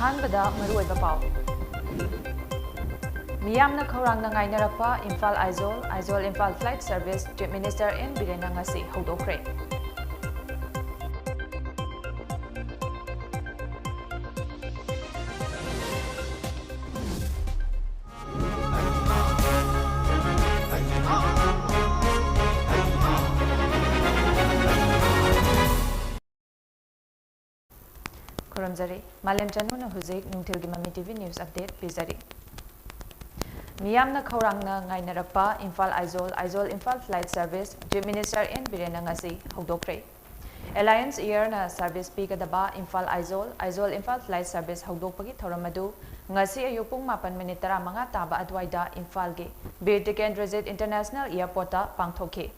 ꯑꯍꯥꯟꯕꯗ ꯃꯔꯨꯑꯣꯏꯕ ꯄꯥꯎ ꯃꯤꯌꯥꯝꯅ ꯈꯧꯔꯥꯡꯅ ꯉꯥꯏꯅꯔꯛꯄ Imphal Aizawl Imphal flight service chief minister N ꯕꯤꯔꯦꯟꯅ ꯉꯁꯤ ꯍꯧꯗꯣꯛꯈ꯭ꯔꯦ꯫ खुरमजरी मालेम चानूना हुजिक नुंथिलगी ममी टीवी न्यूज अपडेट पिजरी। मियामना खौरांगना ngainarappa Imphal Aizawl Imphal flight service chief minister N Biren ngasi हौदोखरे। एलायंस एयर ना सर्विस पीगदबा इम्फाल आइजोल इम्फाल फ्लाइट सर्विस हौदोकपगी थौरमदु ngasi अयुक पुंग 8:35 ताबा अदवाइदा इम्फाल गे बीर टिकेंद्रजित इंटरनेशनल एयरपोर्ट ता पांगथोखे।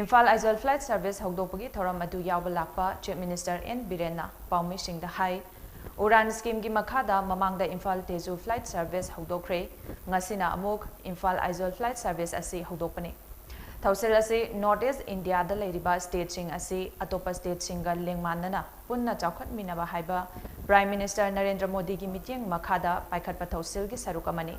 इम्फाल आइजोल फ्लाइट सर्विस हौदोकपगी थौरम अदु यावब लाकपा चीफ मिनिस्टर एन बीरेन पाउमी सिंगदा हाई उड़ान स्कीम की मखादा ममांगदा इम्फाल तेजू फ्लाइट सर्विस हौदोखरे ngasiना अमुक इम्फाल आइजोल फ्लाइट सर्विस असी हौदोकपने। थौसिल असी नॉर्थ ईस्ट इंडिया दा लेरिबा स्टेट सिंग असी अतोपा स्टेट सिंगा लेंगमानना पुन्ना चाखटमिनबा हाइबा प्राइम मिनिस्टर नरेंद्र मोदी की मीटिंग मखादा पाइखटपा थौसिल की सरुक अमनी।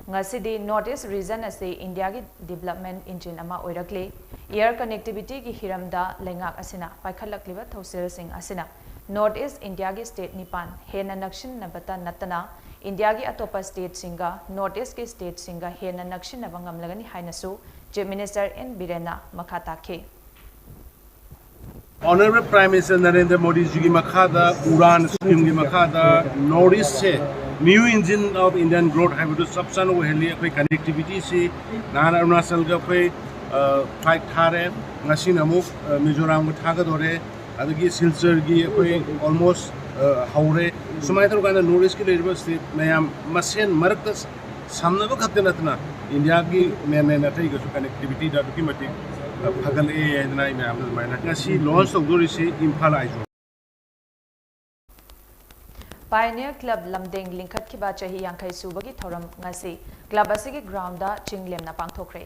ngasi नॉर्थ ईस्ट रीजन असी इंडिया की डेवलपमेंट इंजिन अमा ओइरकले एयर कनेक्टिविटी की हिरमदा लेंगाक असिना पाइखटलक्लिबा थौसिल सिंग असिना नॉर्थ ईस्ट इंडिया की स्टेट निपान हेना नक्सिनबता नतना इंडिया की अतोपा स्टेट सिंगा नॉर्थ ईस्ट की स्टेट सिंगा हेना नक्सिनबा ngamlagani hainasu chief minister N बीरेना मखा ताखे। Honorable Prime Minister Narendra Modi ji की मखादा उड़ान स्कीम की मखादा नॉर्थ ईस्ट से new engine of Indian growth है तो सब सन वो हेली कोई कनेक्टिविटी से नान अरुणाचल का कोई फ्लाइट थारे ngasi namuk मिजोरम को थागा दोरे अदगी सिलचर की कोई ऑलमोस्ट हाउरे सुमाय तो काना नॉर्थ ईस्ट की लेबर स्टेट मैम मसेन मरक सामने को खत्ते नतना इंडिया की मैं नथई को कनेक्टिविटी दा की मति फगल ए ना मैम मैना ngasi लॉन्च तौदोरि से इम्फाल आइजो पायनियर क्लब लमदेंग लिंखटखिबा चाही यांखै सुबगी थौरम ngasi क्लब असिगी ग्राउंड दा चिंगलेमना पांगथोखरे।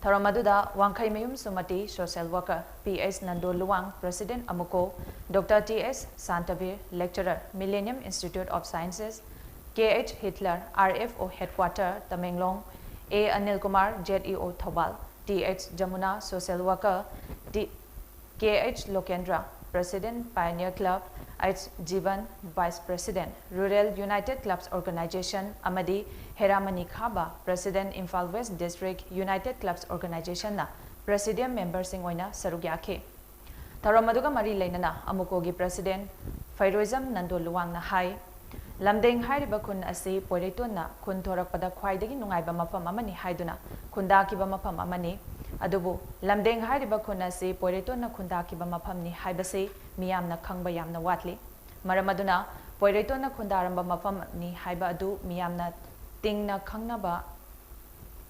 थौरम अदुदा Wangkhei Mayum Sumati social worker PS Nando Luwang president अमुको doctor TS Santvir lecturer millennium institute of sciences KH Hitler RFO headquarter Tamenglong A Anil Kumar ZEO Thoubal TH Jamuna social worker KH Lokendra president pioneer club H Jiban vice president rural united clubs organization अमदी Heramani Khaba president Imphal west district united clubs organisation ना presidium member Singh ओइना सरुक याखे। थौरम अदुगा मरी लेनना अमुको की president फैरोइजम नंदो लुवांग ना high लमदेंग हाइरिबा खुन असी पोइरेटोना खुन थोरकपदा ख्वाइदगी नुंगाइबा मफम अमनी हाइदुना खुंदाकिबा मफम अमनी अदुबु लमदेंग हाइरिबा खुन असी पोइरेटोना खुंदाकिबा मफमनी हाइबसे मियामना खंगबा यामना वाटली मरम अदुना पोइरेटोना खुंदारंबा मफमनी हाइबा अदु मियामना तिंगना खंगनबा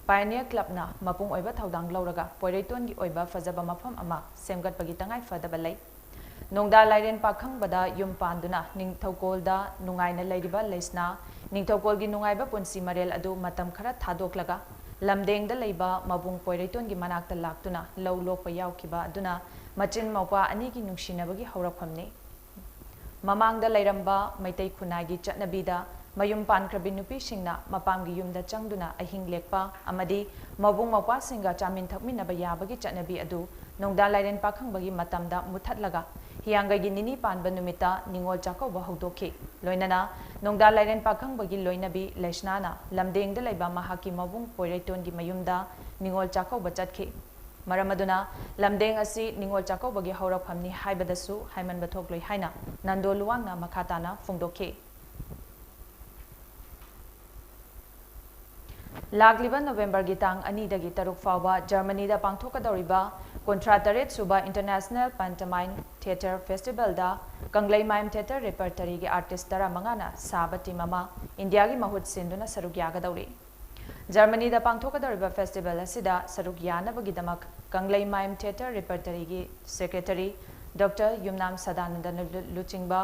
पायनियर क्लबना मपुंग ओइबा थौदांग लौरगा पोइरेटोनगी ओइबा फजबा मफम अमा सेमगटपगी तंगाई फदबा लई नोंदा लाइरेन पाखंगबदा युम पांदुना निंगथौकोलदा नुंगाइना लैरिबा लेसना निंगथौकोलगी नुंगाइबा पुंसी मरेल अदु मतम खरा थादोकलगा लमदेंगदा लैबा मबुंग पोइरेटोनगी मनाक्ता लाक्तुना लौ लोकपा यावखिबा अदुना मचिन मौपा अनिगी नुंगसिनबगी हौरकफमनी ममांगदा लैरंबा मैतै खुनागी चटनबीदा मयुम पानख्रबी नुपीसिंगना मपामगी युमदा चंगदुना अहिंग लेकपा अमदी मबुंग मौपासिंगा चामिन थकमिनबा याबगी चटनबी अदु नोंदा लाइरेन पाखंगबगी मतमदा मुथतलगा हियांगगी निनी पानबा नुमिता निंगोल चाकौबा हौदोखि लोइनना नोंदा लाइरेन पाखंगबगी लोइनबी लेसनाना लमदेंगदा लैबा महाकी मबुंग पोइरेटोनगी मयुमदा निंगोल चाकौबा चटखि मरमदुना लमदेंग असी निंगोल चाकौबगी हौरकफमनी हाइबदसु हाइमनबा थोकलोइ हाइना नंदो लुवांगना मखाताना फुंगदोखि। लाग्लिबा नवंबर की तांग 2 तरुक फावबा जर्मनी दा पांगथोकदौरिबा 53 सुबा इंटरनेशनल पैंटमाइन थिएटर फेस्टिवल दा कंगलई माइम थिएटर रेपर्टरी के आर्टिस्ट 15 साबा टीम अमा इंडिया की महुत सिंदुना सरुक यागदौरी। जर्मनी दा पांगथोकदौरिबा फेस्टिवल असिदा सरुक यानबगिदमक कंगलई माइम थिएटर रेपर्टरी की सेक्रेटरी डॉक्टर युमनाम सदानंद लुचिंगबा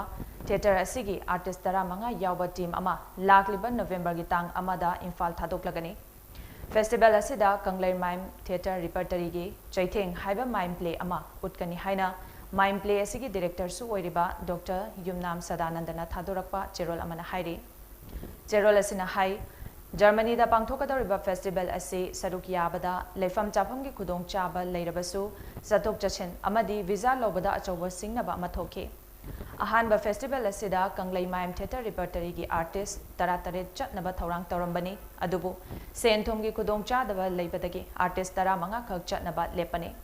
थिएटर असिगी आर्टिस्ट 15 यावबा टीम अमा लाग्लिबा नवंबर की तांग अमादा इम्फाल थादोकलगनी। फेस्टिवल असिदा कंगलई माइम थिएटर रेपर्टरी की चैथेंग हाइबा माइम प्ले अमा उटकनी हाइना माइम प्ले असगी डायरेक्टर सु ओइरिबा डॉक्टर युमनाम सदानंदना थादोरकपा चेरोल अमना हाइरि चेरोल असिना हाइ जर्मनी दा पांगथोकदौरिबा फेस्टिवल असी सरुक याबदा लेफम चाफमगी खुदोंग चाबा लेरबसु चथोक चछिन अमदी वीजा लौबदा अचौबा सिंगनबा अमथोके अहानबा फेस्टिवल असिदा कंगलै माइम थिएटर रिपर्टरी की आर्टिस्ट तरातरे चटनबा थौरांग तौरंबनी अदुबु सेनथोमगी खुदोंग चादबा लेबदगी आर्टिस्ट तरा मंगा खक चटनबा लेपने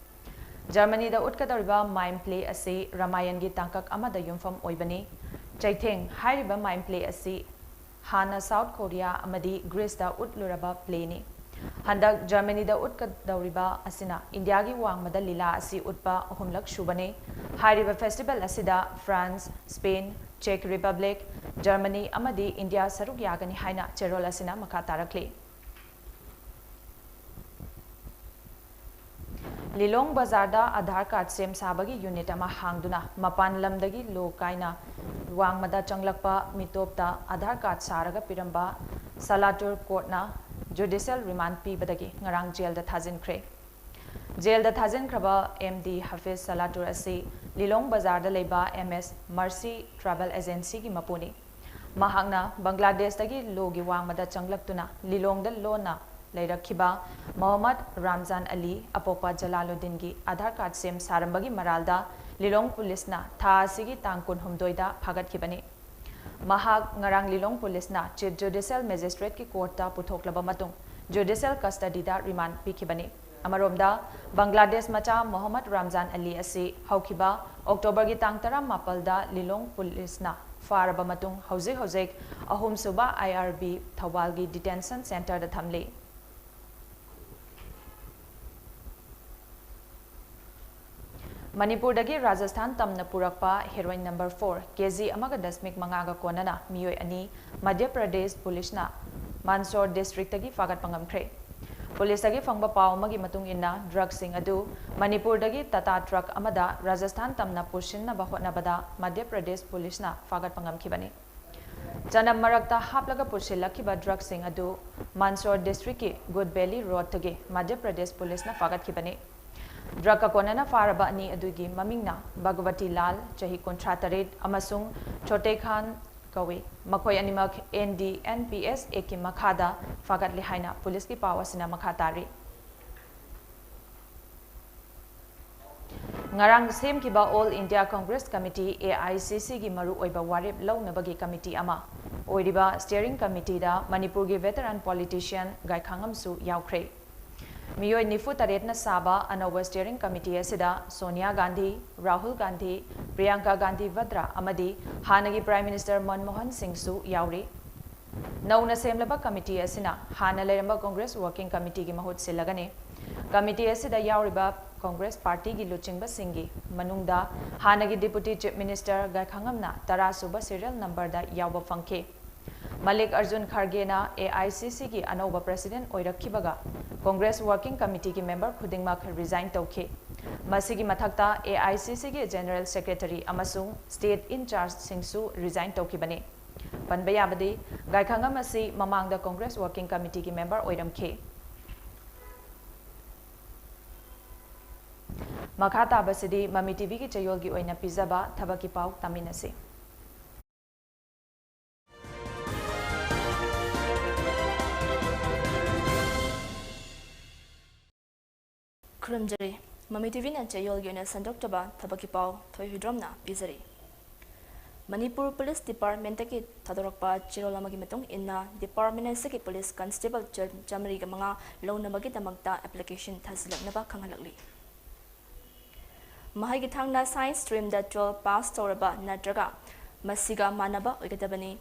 जर्मनी दा उटकदौरिबा माइम प्ले असी रामायण की तांकक अमदा युमफम ओइबनी चैथेंग हाइरिबा माइम प्ले असी हाना साउथ कोरिया अमदी ग्रीस दा उटलुरबा प्लेनी हंदक जर्मनी दा उटकदौरिबा असिना इंडिया की वांगमदा लीला असी उटपा अहुमलक शुबने हाइरिबा फेस्टिवल असिदा फ्रांस स्पेन चेक रिपब्लिक जर्मनी अमदी इंडिया सरुक यागनी हाइना चेरोल असिना मखा तारखले लिलोंग बाजार दा आधार कार्ड सेम साबगी यूनिट अमा हांगदुना मपान लमदगी लो काइना वांगमदा चंगलकपा मितोपता आधार कार्ड सारगा पिरंबा सलाटुर कोर्टना जुडिशियल रिमांड पीबदगी ngarang जेल दा थाजिनख्रे जेल दा थाजिनख्रबा एमडी हफीज सलाटुर असी लिलोंग बाजार दा लेबा एमएस मर्सी ट्रैवल एजेंसी की मपुनी महांगना बांग्लादेश दगी लोगी वांगमदा चंगलक्तुना लिलोंग दा लोना लेरखिबा मोहम्मद रमजान अली अपोपा जलालुद्दीन की आधार कार्ड सेम सारंबगी मरालदा लिलोंग पुलिसना था असिगी तांग कुन हुमदोइदा फागतखिबनी महाग ngarang लिलोंग पुलिसना चीफ जुडिशियल मजिस्ट्रेट की कोर्टा पुथोकलबा मतुंग जुडिशियल कस्टडीदा रिमांड पीखिबनी अमरोमदा बांग्लादेश मचा मोहम्मद रमजान अली असी हौखिबा अक्टोबर की तांग 18 दा लिलोंग पुलिसना फारबा मतुंग हौजिक अहुम सुबा आईआरबी थौबाल की डिटेंशन सेंटर दा थमले मणिपुर दगी राजस्थान तमना पुरकपा हेरोइन नंबर 4 केजी अमगा दशमिक मंगागा कोनना मियोय अनि मध्य प्रदेश पुलिसना मानसोर डिस्ट्रिक्ट दगी फागत पंगमख्रे पुलिस दगी फंगबा पाव मगी मतुंग इन्ना ड्रग सिंग अदु मणिपुर दगी टाटा ट्रक अमदा राजस्थान तमना पुशिनना बहोटनबदा मध्य प्रदेश पुलिसना फागत पंगमखिबनी जनम मरकता हापलगा पुशिलखिबा ड्रग सिंग अदु मानसोर डिस्ट्रिक्ट की good valley road तगे Madhya Pradesh पुलिसना फागतखिबनी drug का कोनना फारबा अनि अदुगी ममिंगना भगवती लाल चही 38 अमसुंग छोटे खान कवे मखोय अनिमक NDNPS एकी मखादा फागतले हाइना पुलिस की पावसिना मखा तारी ngarang semkiba all india congress committee AICC gi maru oiba warip launabagi committee ama oiriba steering committee da manipur gi veteran politician gai khangam su yaukre मियोय निफु तरेटना साबा अनोवा स्टीयरिंग कमिटी असिदा सोनिया गांधी राहुल गांधी प्रियंका गांधी वद्रा अमदी हानगी प्राइम मिनिस्टर मनमोहन सिंह सु यावरी नौना सेमलबा कमिटी असिना हाना लेरंबा कांग्रेस वर्किंग कमिटी की महुत सिलगने कमिटी असिदा यावरिबा कांग्रेस पार्टी की लुचिंगबा सिंगी मनुंगदा हानगी डिप्यूटी चीफ मिनिस्टर गायखांगमना 10 सुबा सीरियल नंबर दा यावबा फंखे मलिक अर्जुन खरगेना AICC की अनोबा प्रेसिडेंट ओइरखिबगा कांग्रेस वर्किंग कमिटी की मेंबर खुदिंगमक रिजाइन तौखे मसिगी मथक्ता AICC की जनरल सेक्रेटरी अमसुंग स्टेट इंचार्ज सिंगसु रिजाइन तौखिबने पनबयाबदी गायखांगम असि ममांगदा कांग्रेस वर्किंग कमिटी की मेंबर ओइरमखे मखा ताबसिदी ममी टीवी की चयोल की ओइना पिजबा थबकी पाउ तमिनसे खुरमजरी ममी टीवी न चयोल गिना संदोक्तबा थबकी पाव थोइहिड्रमना पिजरी मणिपुर पुलिस डिपार्टमेंट की थादोरकपा चिरोल अमगी मतुंग इन्ना डिपार्टमेंट से पुलिस कांस्टेबल जमरी का मंगा लौनबगी दमकता एप्लीकेशन थाजिलकनबा खंगलकली महागी थांगना साइंस स्ट्रीम दा 12 पास तौरबा नत्रगा मसिगा मानबा ओइगदबनी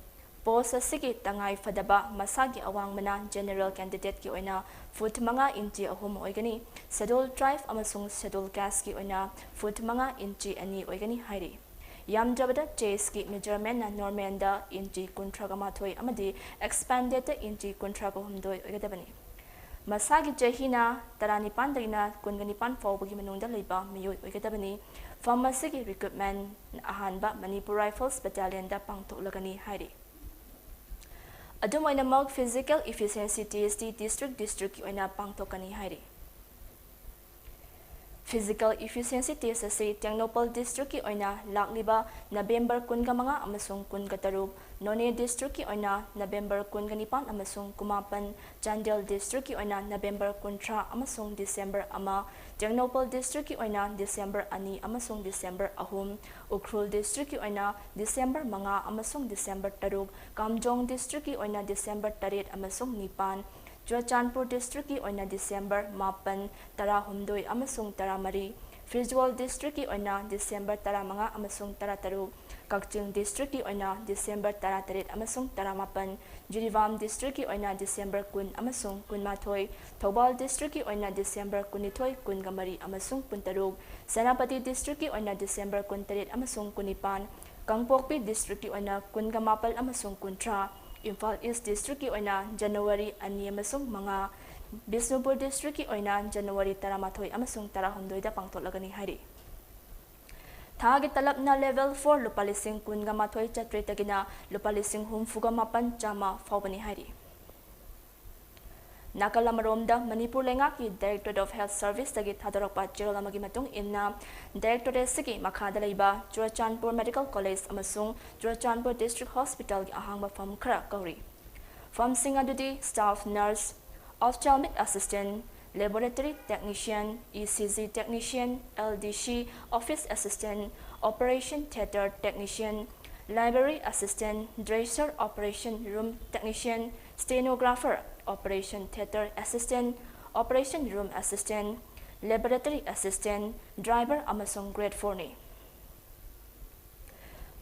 पोस्ट असिगी तंगाई फदबा मसागी अवांगमना जनरल कैंडिडेट की ओइना फुट 5 इंची अहुम ओइगनी शेड्यूल ट्राइब अमसुंग शेड्यूल कास्ट की ओइना फुट 5 इंची अनि ओइगनी हाइरी यामजबदा चेस की मेजरमेंट ना नॉर्मल दा इंची 38 अमदी एक्सपेंडेड इंची 38 ओइगदबनी मसागी चहीना 19 दगिना 19 फाउबगी मनुंगदा लेबा मियोय ओइगदबनी फार्मेसी की रिक्रूटमेंट अहानबा मणिपुर राइफल्स बटालियन दा पांगथोकलगनी हाइरी अदुमोइनमक फिजिकल इफिशिएंसी टेस्ट डिस्ट्रिक्ट की ओइना पांगथोकनी हाइरी Physical efficiency test asi Tengnopal district ki oina lakliba November 15 amasung 13, None district ki oina November 19 amasung 18, Chandel district ki oina November 13 amasung December 1, Tengnopal district ki oina December 2 amasung December 3, Ukhrul district ki oina December 5 amasung December 3, Kamjong district ki oina December 8 amasung 9, Churachandpur district ki oina December 8, 12 amasung 13, Visual district ki oina December 15 amasung 13, Kakching district ki oina December 13 amasung 18, Jirivam district ki oina December 10 amasung 12, Thobal district ki oina December 12, 13 amasung 13, Senapati district ki oina December 13 amasung 19, Kangpokpi district ki oina 18 amasung 13, Imphal East district ki oina January 2 amasung mga, Bisnupur district ki oina January 13 amasung 12 da pangtolagani hari. Thagi talap na level 4 lupalising kun gamathoy chatre tagina lupalising humfuga mapan chama faubani hari. Nakalamaromda Manipur lenga ki Directorate of Health Service tagi thadorokpa chirolamagi matung inna Directorate sigi makhada leiba Churachandpur Medical College amasung Churachandpur District Hospital gi ahangba fam khara kauri. Fam singa dudi staff nurse, ophthalmic assistant, laboratory technician, ECG technician, LDC office assistant, operation theater technician, library assistant, dresser operation room technician, stenographer, operation theater assistant, operation room assistant, laboratory assistant, driver amasung grade 4 ni.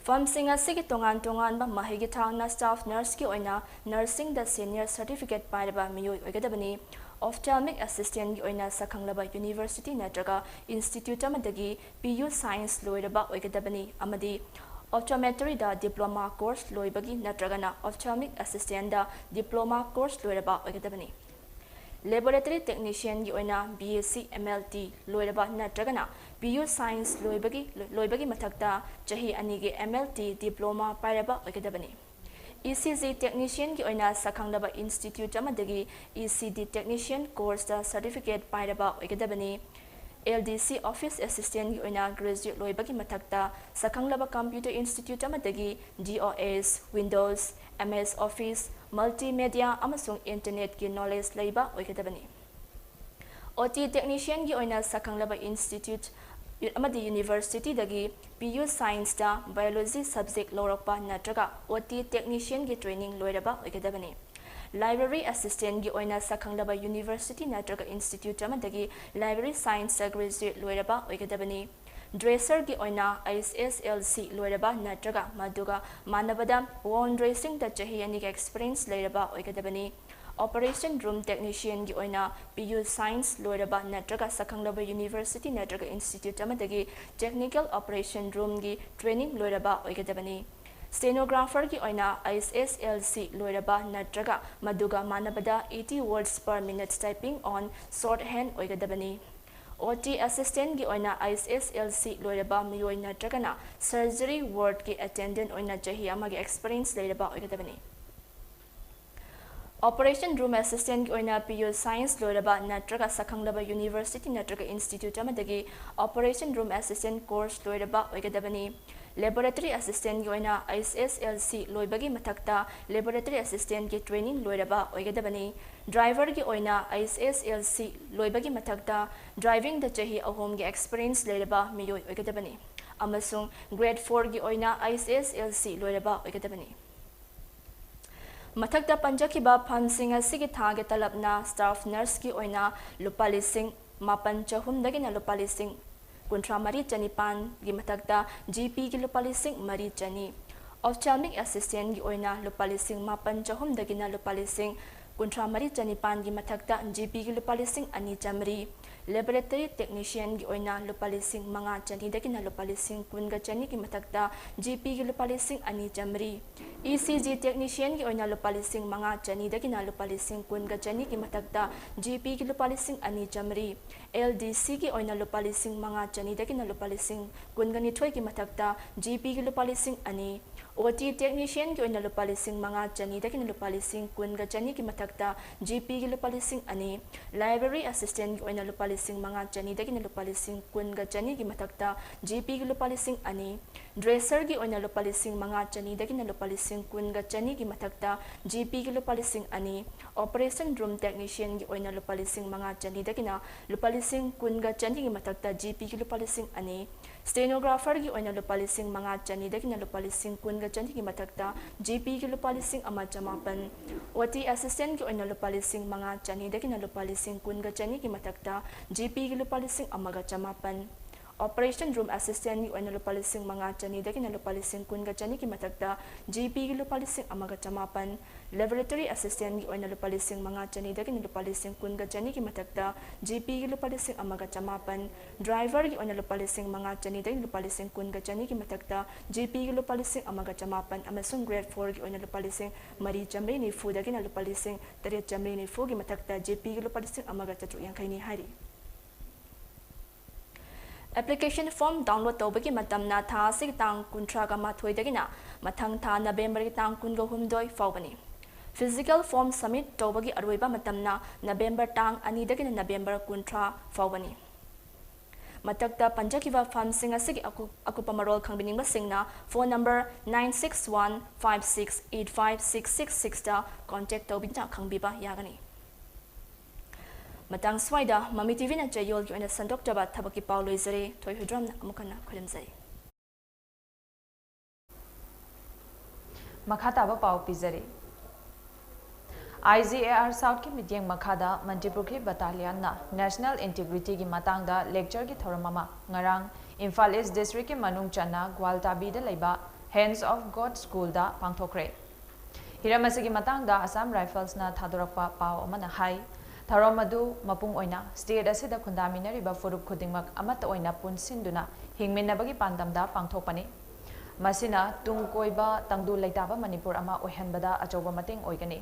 Famsing asigi tongan ba mahigi thangna staff nurse ki oina nursing the senior certificate pairaba miyoi oigadabani, ophthalmic assistant ki oina sakhanglaba university natraga institute amadagi PU science loiraba oigadabani amadi optometry da diploma course loibagi natragana ophthalmic assistant da diploma course loiraba oigadabani. Laboratory technician ki oina BSc MLT loiraba natragana PU science loibagi mathakta chahi anigi MLT diploma pairaba oigadabani. ECG technician ki oina sakhanglaba institute amadagi ECD technician course da certificate pairaba oigadabani. LDC office assistant ki oina graduate loibagi mathakta sakhanglaba computer institute amadagi DOS, Windows, MS Office, multimedia amasung internet ki knowledge leiba oigadabani. OT technician ki oina sakhanglaba institute amadi university dagi PU science da biology subject lorokpa natraga OT technician ki training loiraba oigadabani. Library assistant ki oina sakhanglaba university natraga institute amadagi library science da graduate loiraba oigadabani. Dresser ki oina ISSLC loiraba natraga maduga manabada wound dressing da chahi ani experience loiraba oigadabani. Operation room technician ki oina PU science loiraba natraga sakhanglaba university natraga institute amadagi technical operation room ki training loiraba oigadabani. Stenographer ki oina ISSLC loiraba natraga maduga manabada 80 words per minute typing on shorthand oigadabani. OT assistant ki oina ISSLC loiraba miyoi natragana surgery ward ki attendant oina chahi amagi experience loiraba oigadabani. Operation room assistant ki oina PU science loiraba natraga sakhanglaba university natraga institute amadagi operation room assistant course loiraba oigadabani. Laboratory assistant ki oina ISSLC loibagi mathakta laboratory assistant ki training loiraba oigadabani. Driver ki oina ISSLC loibagi mathakta driving da chahi ahom ki experience loiraba miyoi oigadabani. Amasung grade 4 ki oina ISSLC loiraba oigadabani. Mathakta panjakiba phamsing asigi thage talapna staff nurse ki oina lupalising mapan chahum dagina lupalising kuntra mari chanipan gi mathakta GP ki lupalising mari chani. Ophthalmic assistant ki oina lupalising mapan chahum dagina lupalising kuntra mari chanipan gi mathakta GP ki lupalising ani chamri. Laboratory technician ki oina lupalising manga chani dagina lupalising kunga chani ki mathakta GP ki lupalising ani chamri. ECG technician ki oina lupalising manga chani dagina lupalising kunga chani ki mathakta GP ki lupalising ani chamri. LDC ki oina lupalising manga chani dagina lupalising kunga nithoi ki mathakta GP ki lupalising ani. OT technician ki oina lupalising manga chani dagina lupalising kunga chani ki mathakta GP ki lupalising ani. Library assistant ki oina lupalising lising manga chani dagina lupa lising kun ga chani gi matakta GP gi lupa lising ani dresser gi oina lupa lising manga chani dagina lupa lising kun ga chani gi matakta GP gi lupa lising ani operation room technician gi oina lupa lising manga chani dagina lupa lising kun ga chani gi matakta GP gi lupa lising ani stenographer gi oina lupa lising manga chani dagina lupa lising kun ga chani gi matakta GP gi lupa lising ama chamapan OT assistant gi oina lupa lising manga chani dagina lupa lising kun ga chani gi matakta GP gi lupa lising amaga chamapan operation room assistant gi oina lupa lising manga chani dagina lupa lising kun ga chani gi matakta GP gi lupa lising amaga chamapan laboratory assistant gi oina lupa lising manga chani dagina lupa lising kun ga chani gi matakta GP gi lupa lising amaga chamapan driver gi oina lupa lising manga chani dagina lupa lising kun ga chani gi matakta GP gi lupa lising amaga chamapan amasung grade 4 gi oina lupa lising mari chamri ni fu dagina lupa lising tare chamri ni fu gi matakta GP gi lupa lising amaga chatu yang kaini hari application form download tawbagi matamna tha sig tang kuntra ga mathoi dagina mathang tha November gi tang kun go humdoi fawbani physical form submit tawbagi aroiba matamna November tang ani dagina November kuntra fawbani matakta panjakiwa farm sing asigi akupa marol khangbining ba singna phone number 9615685666 ta contact tawbinja khangbiba yagani matang swaida mami TV na jayol gi ana sandok jaba thabaki pauloi zare thoi hudram na amukana khulim zai Makhata ba pau pizare IGAR South ki mityeng makhada Manipur ki battalion na national integrity gi matang da lecture gi thoramama ngarang Imphal East district ki manung chana Gwaltabi da leiba Hands of God school da pangthokre hiramasi gi matang da Assam Rifles na thadorakpa pau amana hai Tharamadu mapung oina state asida khundaminari ba furup khudingmak amata oina punsinduna hingminabagi pandamda pangthokpani masina tungkoiba tangdu leitaba Manipur ama oihanbada achoba mating oigani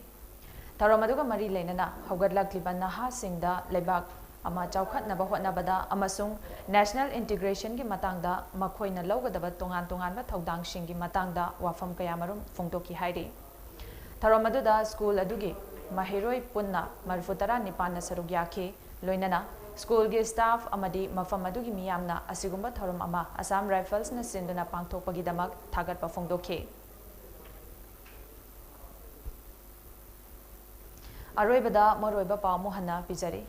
Tharamaduga mari leinana hogatlakliba naha singda leibak ama chaukhatnaba hotnabada amasung national integration gi matangda makhoina lawgadaba tongan thaudang singgi matangda wafam kayamarum phongtoki hairi Tharamaduda school adugi Mahiroi punna marfutara nipana sarug yaki loinana school gi staff amadi mafam adugi miyamna asigumba thorum ama Assam Rifles na sinduna pangthokpagi damak thagat pa phongdokhe aroibada maroiba pamu hana pijari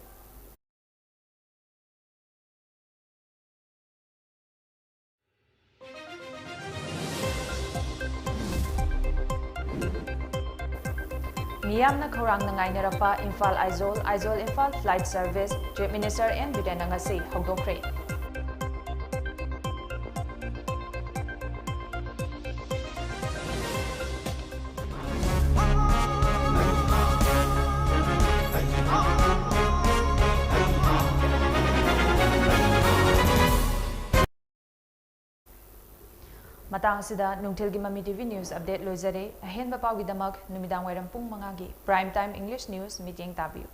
Miyamna khorang na ngainarapa Imphal Aizol Imphal flight service Chief Minister and Biden ngasi hogdokre Matang sida nungthilgi Mami TV News update loizare ahen ba pawgi damak numidang wairam pung 5 gi prime time English news meeting tabiu